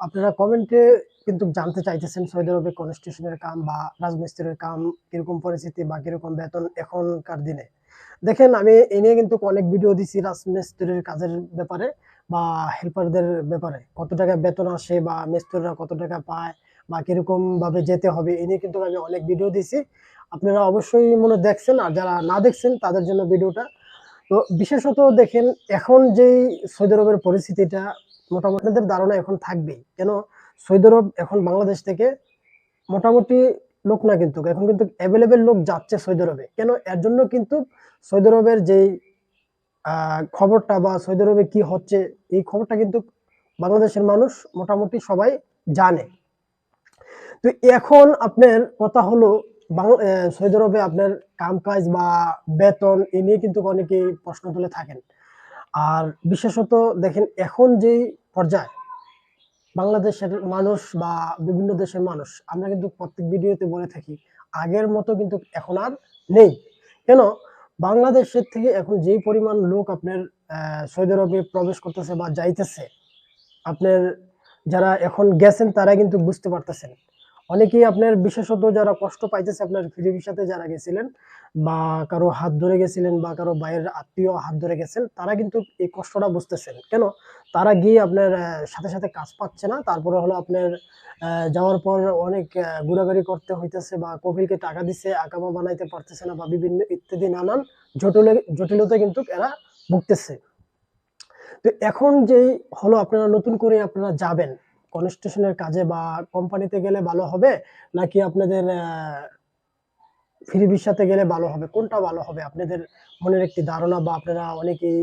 আপনারা কমেন্টে কিন্তু জানতে চাইতেছেন সৌদি আরবে কনস্ট্রাকশনের কাম বা রাজমিস্ত্রির কাম কিরকম পরিস্থিতি বা কিরকম বেতন এখনকার দিনে। দেখেন আমি এই নিয়ে কিন্তু অনেক ভিডিও দিছি রাজমিস্ত্রির কাজের ব্যাপারে বা হেল্পারদের ব্যাপারে। কত টাকা বেতন আসে বা মিস্ত্রিরা কত টাকা পায় বা কিরকম ভাবে যেতে হবে এই নিয়ে কিন্তু আমি অনেক ভিডিও দিছি। আপনারা অবশ্যই মনে দেখছেন, আর যারা না দেখছেন তাদের জন্য ভিডিওটা। তো বিশেষত দেখেন এখন যেই সৌদি আরবের পরিস্থিতিটা মোটামুটি আপনাদের ধারণা এখন থাকবেই। কেন সৌদি আরব এখন বাংলাদেশ থেকে মোটামুটি লোক না, কিন্তু এখন কিন্তু অ্যাভেলেবেল লোক যাচ্ছে সৌদি আরবে। কেন এর জন্য কিন্তু সৌদি আরবের যেই খবরটা বা সৌদি আরবে কি হচ্ছে এই খবরটা কিন্তু বাংলাদেশের মানুষ মোটামুটি সবাই জানে। তো এখন আপনার কথা হলো সৌদি আরবে আপনার কাম-কাজ বা বেতন এ নিয়ে কিন্তু অনেকেই প্রশ্ন তুলে থাকেন। আর বিশেষত দেখেন এখন যেই পর্যায়ে বাংলাদেশের মানুষ বা বিভিন্ন দেশের মানুষ আমরা কিন্তু প্রত্যেক ভিডিওতে বলে থাকি, আগের মতো কিন্তু এখন আর নেই। কেন বাংলাদেশের থেকে এখন যেই পরিমাণ লোক আপনার সৌদি আরবে প্রবেশ করতেছে বা যাইতেছে, আপনার যারা এখন গেছেন তারা কিন্তু বুঝতে পারতেছেন। অনেকেই আপনার বিশেষত যারা কষ্ট পাইতেছে আপনার ফ্রি ভিসাতে যারা গেছিলেন বা কারো হাত ধরে গেছিলেন বা কারো বাইরের আত্মীয় হাত ধরে গেছেন, তারা কিন্তু এই কষ্টটা বুঝতেছেন। কেন তারা গিয়ে আপনার সাথে সাথে কাজ পাচ্ছে না, তারপরে হলো আপনার যাওয়ার পর অনেক ঘোরাঘুরি করতে হইতেছে বা কফিলকে টাকা দিচ্ছে আকামা বানাইতে পারতেছে না বা বিভিন্ন ইত্যাদি নানান জটিলতা কিন্তু এরা ভুগতেছে। তো এখন যেই হলো আপনারা নতুন করে আপনারা যাবেন কনস্ট্রাকশনের কাজে বা কোম্পানিতে গেলে ভালো হবে নাকি আপনাদের ফ্রি ভিসাতে গেলে ভালো হবে, কোনটা ভালো হবে আপনাদের মনের একটি ধারণা বা আপনারা অনেকেই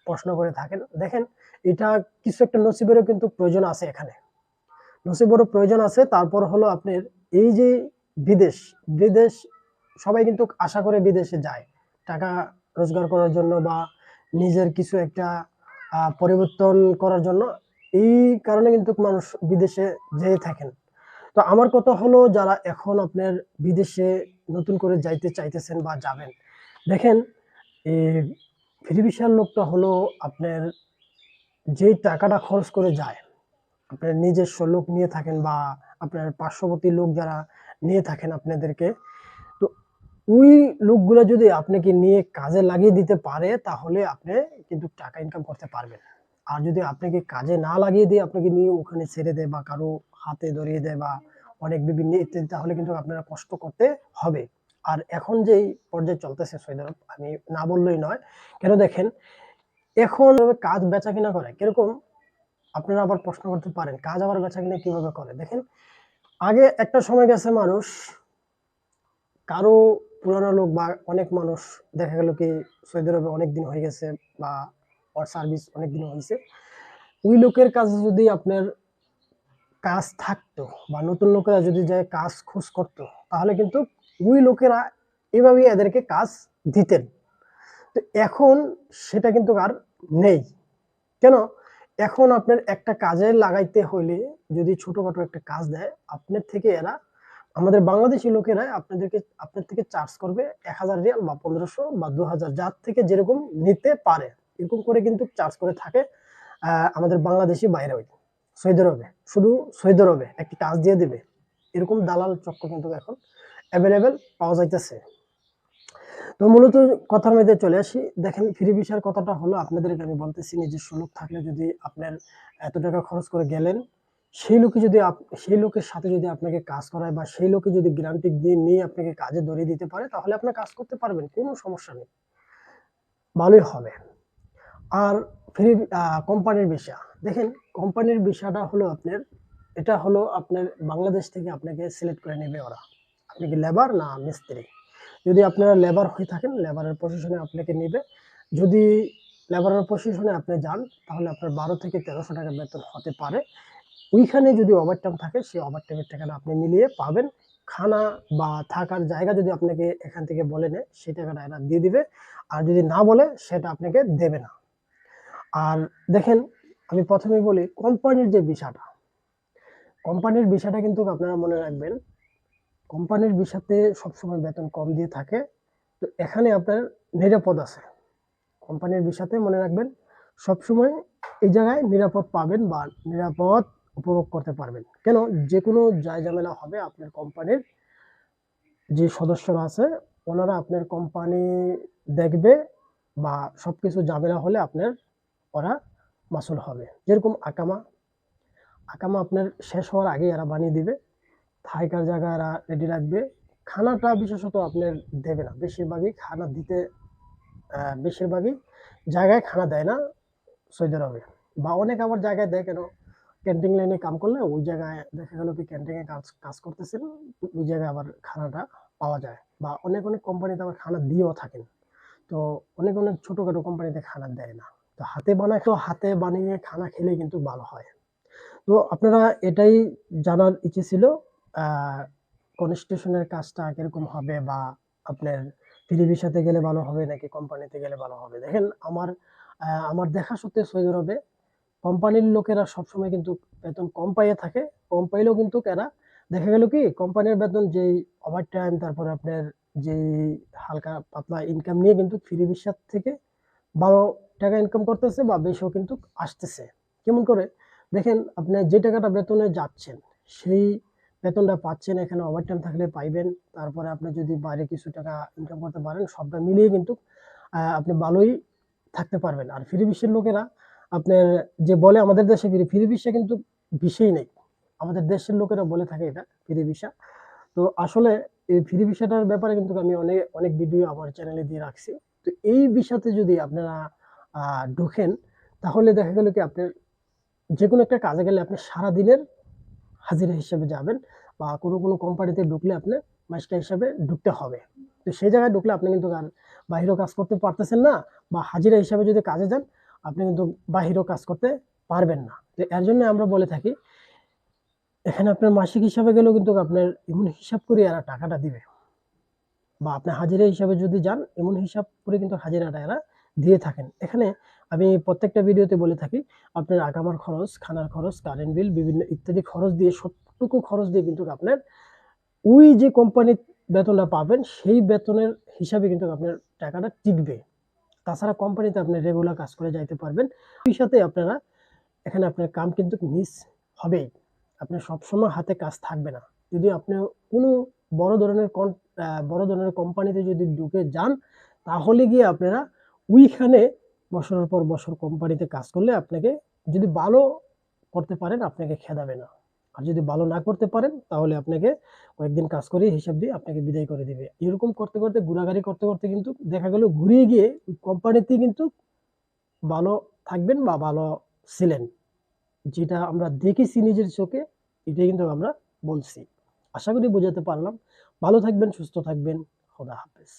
প্রশ্ন করে থাকেন। দেখেন এটা কিছু একটা নসিবেরও কিন্তু প্রয়োজন আছে এখানে, নসিবেরও প্রয়োজন আছে। তারপর হলো আপনার এই যে বিদেশ বিদেশ সবাই কিন্তু আশা করে বিদেশে যায় টাকা রোজগার করার জন্য বা নিজের কিছু একটা পরিবর্তন করার জন্য। এই কারণে কিন্তু মানুষ বিদেশে যেয়ে থাকেন। তো আমার কথা হলো যারা এখন আপনার বিদেশে নতুন করে যাইতে চাইতেছেন বা যাবেন, দেখেন এই ফ্রি ভিসার লোকটা হলো আপনার যেই টাকাটা খরচ করে যায়, আপনার নিজস্ব লোক নিয়ে থাকেন বা আপনার পার্শ্ববর্তী লোক যারা নিয়ে থাকেন আপনাদেরকে, তো ওই লোকগুলো যদি আপনাকে নিয়ে কাজে লাগিয়ে দিতে পারে তাহলে আপনি কিন্তু টাকা ইনকাম করতে পারবেন। আর যদি আপনাকে কাজে না লাগিয়ে দিয়ে আপনাকে নিয়ে ওখানে ছেড়ে দেয় বা কারো হাতে ধরিয়ে দেয় বা অনেক বিভিন্ন ইত্যাদি, তাহলে কিন্তু আপনারা কষ্ট করতে হবে। আর এখন যেই পর্যায়ে চলতেছে সৌদি আরব, আমি না বললেই নয়। কেন দেখেন এখন কাজ বেচা কিনা করে কিরকম, আপনারা আবার প্রশ্ন করতে পারেন কাজ আবার বেচা কিনা কিভাবে করে। দেখেন আগে একটা সময় গেছে মানুষ কারো পুরানো লোক বা অনেক মানুষ দেখা গেল কি সৌদি আরবে অনেক দিন হয়ে গেছে বা ওর সার্ভিস অনেক দিন হয়েছে, ওই লোকের কাছে যদি আপনার কাজ থাকতো বা নতুন লোকেরা যদি যায় কাজ খোঁজ করতো, তাহলে কিন্তু ওই লোকেরা এভাবেই এদেরকে কাজ দিতেন। তো এখন সেটা কিন্তু আর নেই। কেন এখন আপনার একটা কাজে লাগাইতে হইলে যদি ছোটখাটো একটা কাজ দেয় আপনার থেকে এরা আমাদের বাংলাদেশি লোকেরা আপনার থেকে চার্জ করবে ১,০০০ রিয়াল বা ১৫০০ বা ২,০০০, যার থেকে যেরকম নিতে পারে এরকম করে কিন্তু চার্জ করে থাকে আমাদের বাংলাদেশি বাইরে সৌদি আরবে। শুধু সৌদি আরবে একটি কাজ দিয়ে দিবে এরকম দালাল চক্র কিন্তু এখন অ্যাভেলেবেল পাওয়া যাইতেছে। তো মূলত কথার মধ্যে চলে আসি। দেখেন ফ্রি ভিসার কথাটা হলো আপনাদেরকে আমি বলতেছি, নিজস্ব লোক থাকলে যদি আপনার এত টাকা খরচ করে গেলেন, সেই লোকে যদি সেই লোকের সাথে যদি আপনাকে কাজ করায় বা সেই লোকে যদি গ্যারান্টি দিয়ে নিয়ে আপনাকে কাজে ধরিয়ে দিতে পারে, তাহলে আপনার কাজ করতে পারবেন, কোনো সমস্যা নেই, ভালোই হবে। আর ফ্রি কোম্পানির ভিসা, দেখেন কোম্পানির ভিসাটা হলো আপনার, এটা হলো আপনার বাংলাদেশ থেকে আপনাকে সিলেক্ট করে নেবে ওরা, আপনি কি লেবার না মিস্ত্রি। যদি আপনারা লেবার হয়ে থাকেন লেবারের পজিশনে আপনাকে নেবে। যদি লেবারের পজিশনে আপনি যান তাহলে আপনার ১২ থেকে ১৩০০ টাকা বেতন হতে পারে। ওইখানে যদি ওভারটাইম থাকে সেই ওভারটাইমের টাকাটা আপনি মিলিয়ে পাবেন। খানা বা থাকার জায়গা যদি আপনাকে এখান থেকে বলে নেয় সেই টাকাটা এরা দিয়ে দিবে, আর যদি না বলে সেটা আপনাকে দেবে না। আর দেখেন আমি প্রথমেই বলি কোম্পানির যে বিষয়টা, কোম্পানির বিষয়টা কিন্তু আপনারা মনে রাখবেন, কোম্পানির ভিসাতে সবসময় বেতন কম দিয়ে থাকে। তো এখানে আপনার নিরাপদ আছে, কোম্পানির ভিসাতে মনে রাখবেন সবসময় এই জায়গায় নিরাপদ পাবেন বা নিরাপদ উপভোগ করতে পারবেন। কেন? যে কোনো ঝামেলা হবে আপনার কোম্পানির যে সদস্যরা আছে ওনারা আপনার কোম্পানি দেখবে, বা সবকিছু ঝামেলা হলে আপনার ওরা মাসুল হবে। যেরকম আকামা আকামা আপনার শেষ হওয়ার আগে এরা বানিয়ে দিবে, থাকার জায়গা এরা রেডি রাখবে। খানাটা বিশেষত আপনার দেবে না, বেশিরভাগই খানা দিতে বেশিরভাগই জায়গায় খানা দেয় না সৌদি আরবে, বা অনেক আবার জায়গায় দেয়। কেন? ক্যান্টিন লাইনে কাম করলে ওই জায়গায় দেখা গেল কি ক্যান্টিনে কাজ কাজ করতেছেন, ওই জায়গায় আবার খানাটা পাওয়া যায়, বা অনেক অনেক কোম্পানিতে আবার খানা দিয়েও থাকেন। তো অনেক অনেক ছোটখাটো কোম্পানিতে খানা দেয় না। তো হাতে বানিয়ে খানা খেলে কিন্তু ভালো হয়। তো আপনারা এটাই জানার ইচ্ছে ছিল, কনস্টিটিউশনের কাজটা কিরকম হবে, বা আপনার ফ্রি ভিসাতে গেলে ভালো হবে নাকি কোম্পানিতে গেলে ভালো হবে। দেখেন আমার দেখা সত্ত্বে সৌদি আরবে কোম্পানির লোকেরা সবসময় কিন্তু বেতন কম পাইয়ে থাকে। কম পাইলেও কিন্তু এরা দেখা গেল কি কোম্পানির বেতন যেই ওভারটাইম, তারপরে আপনার যেই হালকা পাতলা ইনকাম নিয়ে কিন্তু ফ্রি ভিসার থেকে ভালো টাকা ইনকাম করতেছে, বা বেশিও কিন্তু আসতেছে। কেমন করে? দেখেন আপনি যে টাকাটা বেতনে যাচ্ছেন সেই বেতনটা পাচ্ছেন এখানে, ওভারটাইম থাকলে পাইবেন। তারপরে আপনি যদি বাইরে কিছু টাকা ইনকাম করতে পারেন, সবটা মিলিয়ে কিন্তু আপনি ভালোই থাকতে পারবেন। আর ফ্রি বিশ্বের লোকেরা আপনার যে বলে আমাদের দেশে ফ্রি ভিসা কিন্তু ভিসাই নেই। আমাদের দেশের লোকেরা বলে থাকে এটা ফ্রি ভিসা। তো আসলে এই ফ্রি ভিসাটার ব্যাপারে কিন্তু আমি অনেক অনেক ভিডিও আমার চ্যানেলে দিয়ে রাখছি। তো এই ভিসাতে যদি আপনারা ঢোকেন, তাহলে দেখা গেল কি আপনার যেকোনো একটা কাজে গেলে আপনি সারাদিনের হাজিরা হিসেবে যাবেন, বা কোনো কোম্পানিতে ঢুকলে আপনি মাস্টার হিসাবে ঢুকতে হবে। তো সেই জায়গায় ঢুকলে আপনি কিন্তু আর বাহিরেও কাজ করতে পারতেছেন না, বা হাজিরা হিসাবে যদি কাজে যান আপনি কিন্তু বাহিরেও কাজ করতে পারবেন না। তো এর জন্য আমরা বলে থাকি এখানে আপনার মাসিক হিসাবে গেলেও কিন্তু আপনার এমন হিসাব করে এরা টাকাটা দিবে, বা আপনি হাজিরা হিসাবে যদি যান এমন হিসাব করে কিন্তু হাজিরাটা এরা দিয়ে থাকেন। এখানে আমি প্রত্যেকটা ভিডিওতে বলে থাকি আপনার আকামার খরচ, খানার খরচ, কারেন্ট বিল, বিভিন্ন ইত্যাদি খরচ দিয়ে, সবটুকু খরচ দিয়ে কিন্তু আপনার ওই যে কোম্পানির বেতনটা পাবেন সেই বেতনের হিসাবে কিন্তু আপনার টাকাটা টিকবে। তাছাড়া কোম্পানিতে আপনি রেগুলার কাজ করে যাইতে পারবেন। ওই সাথে আপনারা এখানে আপনার কাম কিন্তু মিস হবেই। আপনার সবসময় হাতে কাজ থাকবে না। যদি আপনি কোনো বড় ধরনের বড় ধরনের কোম্পানিতে যদি ঢুকে যান, তাহলে গিয়ে আপনারা ওইখানে বছরের পর বছর কোম্পানিতে কাজ করলে আপনাকে যদি ভালো করতে পারেন আপনাকে খেদাবে না। আর যদি ভালো না করতে পারেন তাহলে আপনাকে কয়েকদিন কাজ করে হিসাব দিয়ে আপনাকে বিদায় করে দিবে। এরকম করতে করতে ঘোরাঘুরি করতে করতে কিন্তু দেখা গেল ঘুরিয়ে গিয়ে কোম্পানিতেই কিন্তু ভালো থাকবেন, বা ভালো ছিলেন। যেটা আমরা দেখেছি নিজের চোখে, এটাই কিন্তু আমরা বলছি। আশা করি বোঝাতে পারলাম। ভালো থাকবেন, সুস্থ থাকবেন। খোদা হাফেজ।